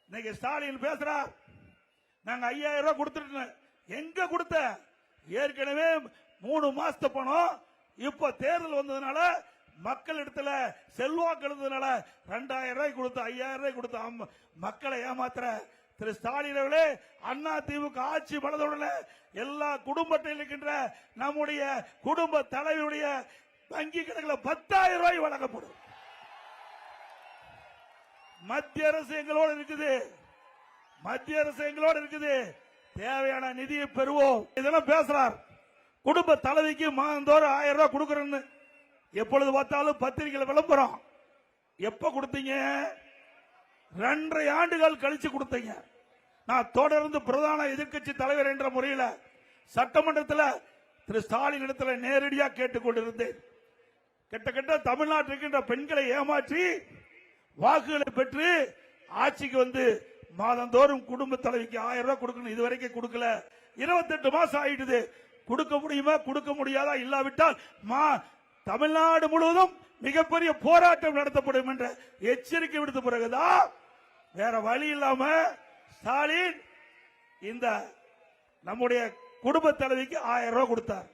இன்னைக்கு ஸ்டாலின் பேசுறார், நாங்க 5000 ரூபாய் கொடுத்துட்டோம். எங்க கொடுத்த? ஏற்கனவே 3 மாசத்து பணம். இப்ப தேர்தல் வந்ததுனால மக்கள் இடத்துல செல்வாக்கு இருந்ததுனால 2000 ரூபாய் கொடுத்து 5000 ரூபாய் கொடுத்து மக்களை ஏமாத்துற திரு ஸ்டாலின் அவர்களே, அண்ணா திமுக ஆட்சி மனதுடனே எல்லா குடும்பத்தில் இருக்கின்ற நம்முடைய குடும்ப தலைவருடைய வங்கி கணக்கில் 10,000 ரூபாய் வழங்கப்படும். மத்திய அரசு எங்களோடு இருக்குது, மத்திய அரசு எங்களோடு இருக்குது. தேவையான நிதியை பெறுவோம். இதெல்லாம் பேசுறார். குடும்ப தலைவிக்கு மாதந்தோறும் 1000 ரூபாய் கொடுக்கறேன்னு எப்பொழுது பார்த்தாலும் பத்திரிகையில் விளம்பரம். எப்ப கொடுத்தீங்க? 2.5 ஆண்டுகள் கழிச்சு கொடுத்தீங்க. நான் தொடர்ந்து பிரதான எதிர்க்கட்சி தலைவர் என்ற முறையில் சட்டமன்றத்தில் திரு ஸ்டாலின் இடத்துல நேரடியாக கேட்டுக்கொண்டிருந்தேன். கிட்டத்தட்ட தமிழ்நாட்டில் இருக்கின்ற பெண்களை ஏமாற்றி வாக்குகளை பெற்று ஆட்சிக்கு வந்து மாதந்தோறும் குடும்ப தலைவிக்கு 1000 ரூபாய் கொடுக்கணும். இதுவரைக்கும் கொடுக்கல. 28 மாசம் ஆயிடுது. கொடுக்க முடியுமா? கொடுக்க முடியாதா? இல்லாவிட்டால் தமிழ்நாடு முழுவதும் மிகப்பெரிய போராட்டம் நடத்தப்படும் என்ற எச்சரிக்கை விடுத்த பிறகுதான் வேற வழி இல்லாம ஸ்டாலின் இந்த நம்முடைய குடும்ப தலைவிக்கு 1000 ரூபாய் கொடுத்தார்.